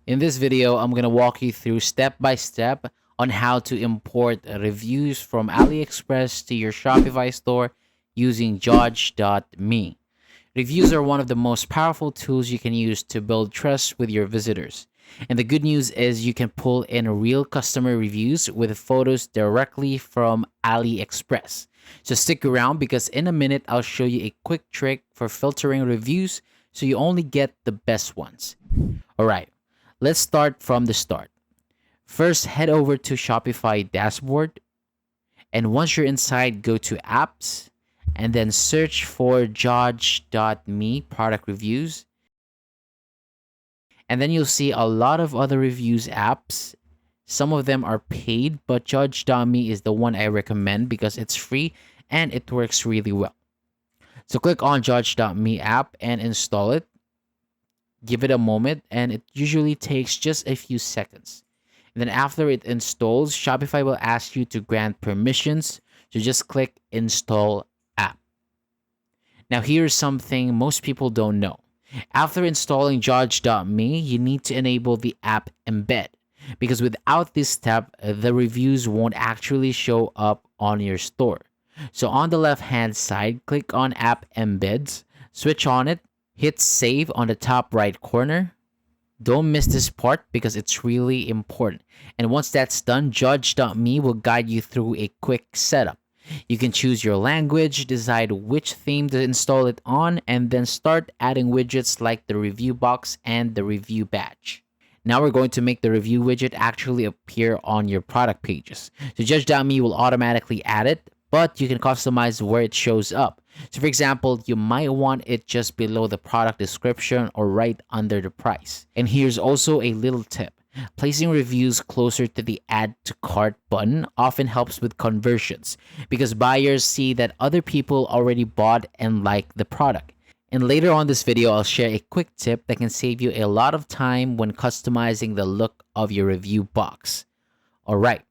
In this video, I'm going to walk you through step by step on how to import reviews from AliExpress to your Shopify store using Judge.me. Reviews are one of the most powerful tools you can use to build trust with your visitors. And the good news is you can pull in real customer reviews with photos directly from AliExpress. So stick around because in a minute I'll show you a quick trick for filtering reviews so you only get the best ones. Alright, let's start from the start. First, head over to Shopify dashboard, and once you're inside, go to apps and then search for Judge.me product reviews. And then you'll see a lot of other reviews apps. Some of them are paid, but Judge.me is the one I recommend because it's free and it works really well. So click on Judge.me app and install it. Give it a moment, and it usually takes just a few seconds. And then after it installs, Shopify will ask you to grant permissions. So just click Install App. Now here's something most people don't know. After installing Judge.me, you need to enable the app embed, because without this step, the reviews won't actually show up on your store. So on the left hand side, click on App Embeds, switch on it, hit save on the top right corner. Don't miss this part because it's really important. And once that's done, Judge.me will guide you through a quick setup. You can choose your language, decide which theme to install it on, and then start adding widgets like the review box and the review badge. Now we're going to make the review widget actually appear on your product pages. So Judge.me will automatically add it, but you can customize where it shows up. So for example, you might want it just below the product description or right under the price. And here's also a little tip. Placing reviews closer to the add to cart button often helps with conversions because buyers see that other people already bought and like the product. And later on this video, I'll share a quick tip that can save you a lot of time when customizing the look of your review box. Alright,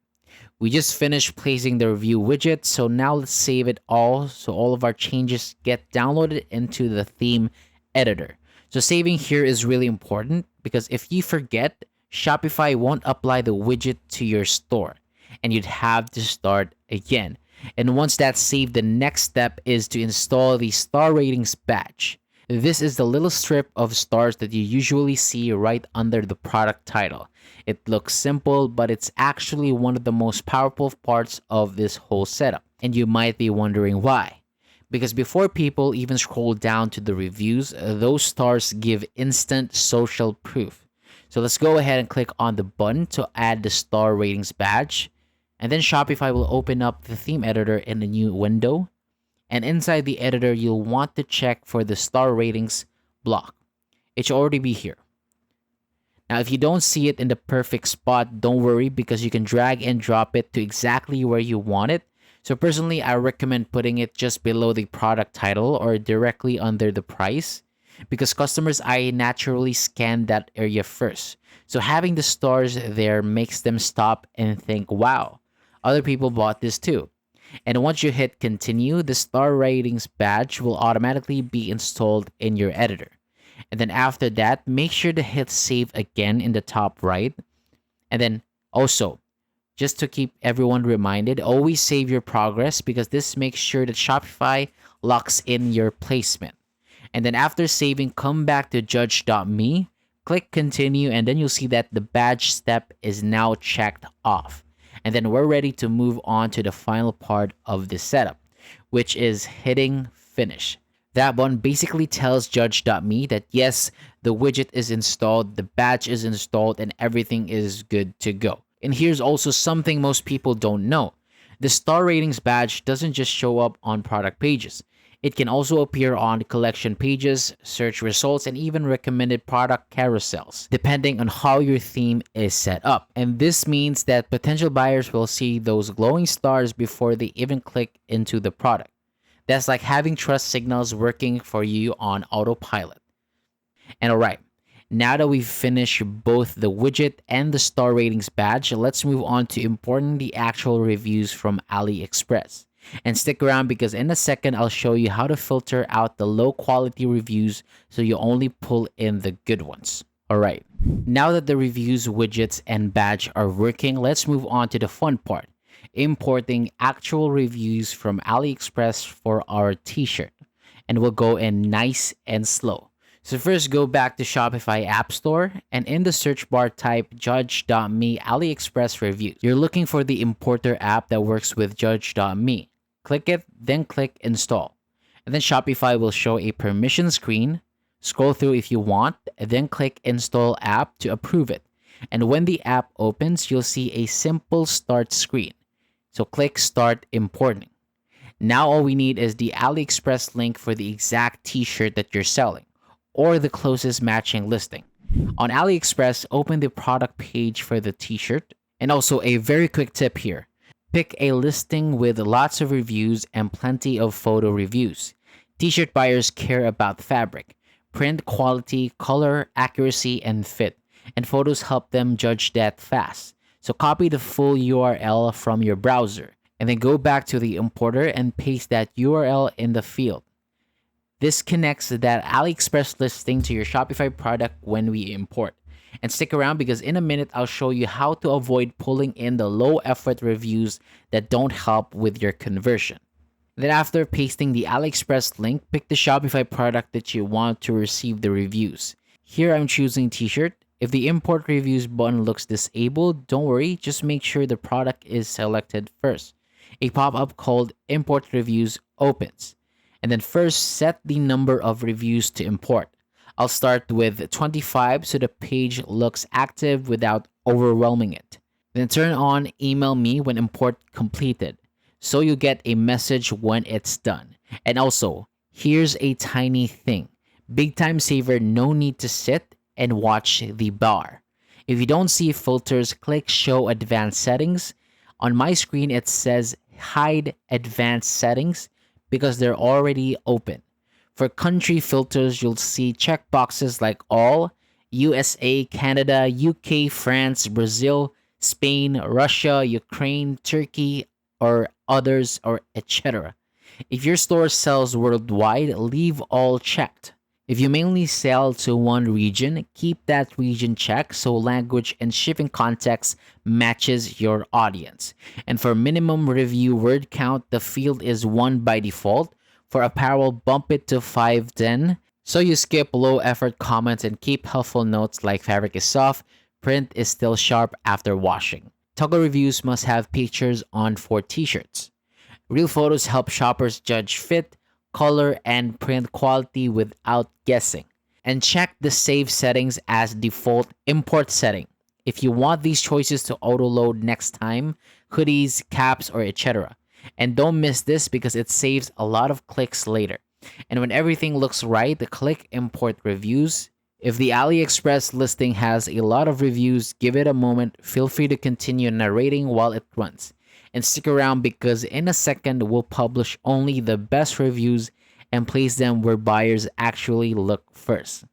we just finished placing the review widget, so now let's save it all so all of our changes get downloaded into the theme editor. So saving here is really important because if you forget, Shopify won't apply the widget to your store and you'd have to start again. And once that's saved, the next step is to install the star ratings badge. This is the little strip of stars that you usually see right under the product title. It looks simple, but it's actually one of the most powerful parts of this whole setup. And you might be wondering why. Because before people even scroll down to the reviews, those stars give instant social proof. So let's go ahead and click on the button to add the star ratings badge. And then Shopify will open up the theme editor in a new window. And inside the editor, you'll want to check for the star ratings block. It should already be here. Now, if you don't see it in the perfect spot, don't worry because you can drag and drop it to exactly where you want it. So personally, I recommend putting it just below the product title or directly under the price because customers' eye naturally scan that area first. So having the stars there makes them stop and think, wow, other people bought this too. And once you hit continue, the star ratings badge will automatically be installed in your editor. And then after that, make sure to hit save again in the top right. And then also, just to keep everyone reminded, always save your progress because this makes sure that Shopify locks in your placement. And then after saving, come back to Judge.me, click continue, and then you'll see that the badge step is now checked off. And then we're ready to move on to the final part of this setup, which is hitting finish. That one basically tells Judge.me that yes, the widget is installed, the badge is installed, and everything is good to go. And here's also something most people don't know. The star ratings badge doesn't just show up on product pages. It can also appear on collection pages, search results, and even recommended product carousels, depending on how your theme is set up. And this means that potential buyers will see those glowing stars before they even click into the product. That's like having trust signals working for you on autopilot. And alright, now that we've finished both the widget and the star ratings badge, let's move on to importing the actual reviews from AliExpress. And stick around because in a second, I'll show you how to filter out the low quality reviews so you only pull in the good ones. Alright, Now that the reviews, widgets, and badge are working, let's move on to the fun part, importing actual reviews from AliExpress for our t-shirt. And we'll go in nice and slow. So first, go back to Shopify App Store, and in the search bar type judge.me AliExpress reviews. You're looking for the importer app that works with judge.me. Click it, then click install. And then Shopify will show a permission screen. Scroll through if you want, then click install app to approve it. And when the app opens, you'll see a simple start screen. So click start importing. Now all we need is the AliExpress link for the exact t-shirt that you're selling, or the closest matching listing. On AliExpress, open the product page for the t-shirt. And also a very quick tip here. Pick a listing with lots of reviews and plenty of photo reviews. T-shirt buyers care about fabric, print quality, color, accuracy, and fit. And photos help them judge that fast. So copy the full URL from your browser and then go back to the importer and paste that URL in the field. This connects that AliExpress listing to your Shopify product when we import. And stick around because in a minute I'll show you how to avoid pulling in the low effort reviews that don't help with your conversion. Then after pasting the AliExpress link, pick the Shopify product that you want to receive the reviews. Here I'm choosing t-shirt. If the import reviews button looks disabled, don't worry, just make sure the product is selected first. A pop-up called import reviews opens. And then first set the number of reviews to import. I'll start with 25 so the page looks active without overwhelming it. Then turn on email me when import completed, so you get a message when it's done. And also, here's a tiny thing. Big time saver, no need to sit and watch the bar. If you don't see filters, click show advanced settings. On my screen, it says hide advanced settings because they're already open. For country filters, you'll see checkboxes like all, USA, Canada, UK, France, Brazil, Spain, Russia, Ukraine, Turkey, or others, or etc. If your store sells worldwide, leave all checked. If you mainly sell to one region, keep that region checked so language and shipping context matches your audience. And for minimum review word count, the field is 1 by default. For apparel, bump it to 510. So you skip low effort comments and keep helpful notes like fabric is soft, print is still sharp after washing. Toggle reviews must have pictures on for t-shirts. Real photos help shoppers judge fit, color, and print quality without guessing. And check the save settings as default import setting. If you want these choices to auto-load next time, hoodies, caps, or etc. And don't miss this because it saves a lot of clicks later. And when everything looks right, click import reviews. If the AliExpress listing has a lot of reviews, give it a moment. Feel free to continue narrating while it runs. And stick around because in a second, we'll publish only the best reviews and place them where buyers actually look first.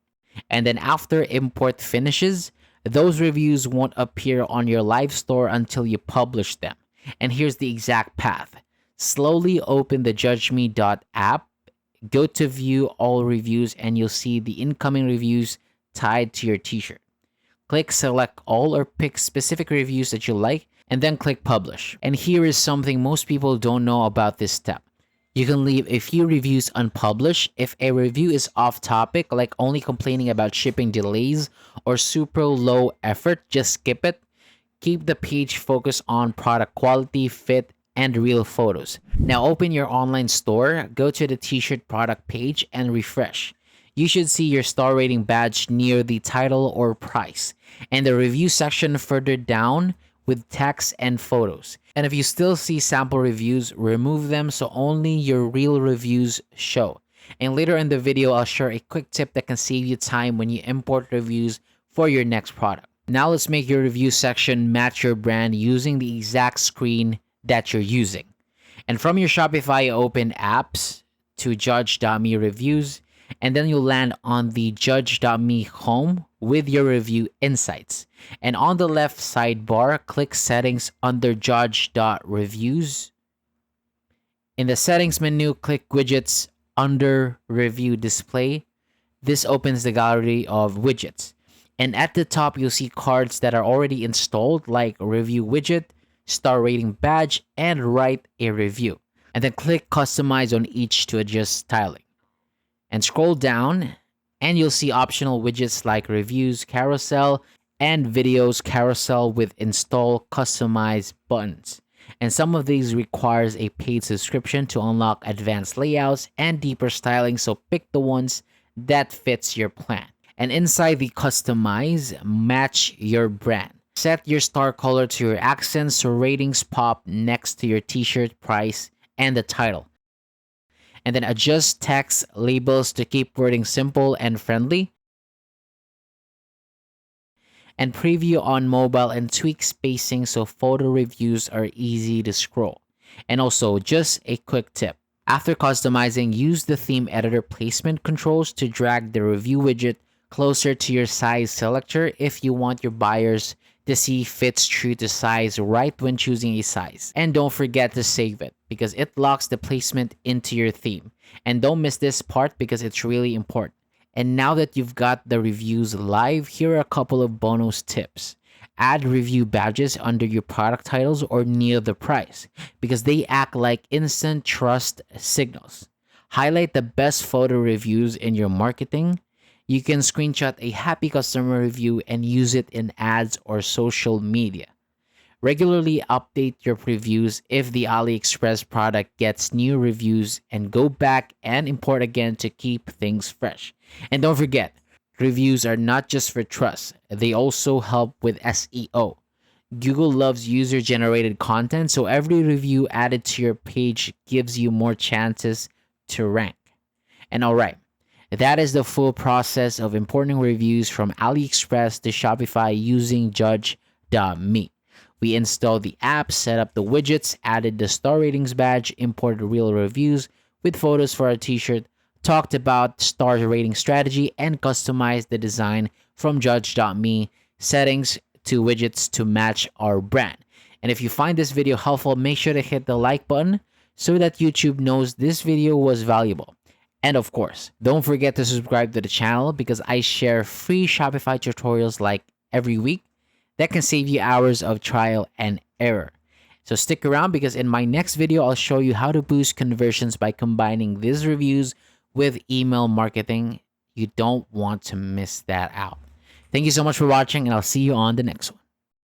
And then after import finishes, those reviews won't appear on your live store until you publish them. And here's the exact path. Slowly open the judgeme.app, go to view all reviews, and you'll see the incoming reviews tied to your t-shirt. Click select all or pick specific reviews that you like, and then click publish. And here is something most people don't know about this step. You can leave a few reviews unpublished. If a review is off topic, like only complaining about shipping delays or super low effort, just skip it. Keep the page focused on product quality, fit, and real photos. Now open your online store, go to the t-shirt product page, and refresh. You should see your star rating badge near the title or price, and the review section further down with text and photos. And if you still see sample reviews, remove them so only your real reviews show. And later in the video, I'll share a quick tip that can save you time when you import reviews for your next product. Now let's make your review section match your brand using the exact screen that you're using. And from your Shopify, open apps to judge.me reviews, and then you'll land on the judge.me home with your review insights. And on the left sidebar, click settings under judge.reviews. In the settings menu, click widgets under review display. This opens the gallery of widgets. And at the top, you'll see cards that are already installed, like review widget, star rating badge, and write a review. And then click customize on each to adjust styling. And scroll down, and you'll see optional widgets like reviews carousel and videos carousel with install customize buttons. And some of these requires a paid subscription to unlock advanced layouts and deeper styling, so pick the ones that fits your plan. And inside the customize, match your brand. Set your star color to your accents so ratings pop next to your t-shirt price and the title. And then adjust text labels to keep wording simple and friendly. And preview on mobile and tweak spacing so photo reviews are easy to scroll. And also, just a quick tip. After customizing, use the theme editor placement controls to drag the review widget closer to your size selector if you want your buyers to see fits true to size right when choosing a size. And don't forget to save it because it locks the placement into your theme. And don't miss this part because it's really important. And now that you've got the reviews live, here are a couple of bonus tips. Add review badges under your product titles or near the price because they act like instant trust signals. Highlight the best photo reviews in your marketing. You can screenshot a happy customer review and use it in ads or social media. Regularly update your previews if the AliExpress product gets new reviews and go back and import again to keep things fresh. And don't forget, reviews are not just for trust, they also help with SEO. Google loves user-generated content, so every review added to your page gives you more chances to rank. And alright, that is the full process of importing reviews from AliExpress to Shopify using Judge.me. We installed the app, set up the widgets, added the star ratings badge, imported real reviews with photos for our t-shirt, talked about star rating strategy, and customized the design from Judge.me settings to widgets to match our brand. And if you find this video helpful, make sure to hit the like button so that YouTube knows this video was valuable. And of course, don't forget to subscribe to the channel because I share free Shopify tutorials like every week that can save you hours of trial and error. So stick around because in my next video, I'll show you how to boost conversions by combining these reviews with email marketing. You don't want to miss that out. Thank you so much for watching, and I'll see you on the next one.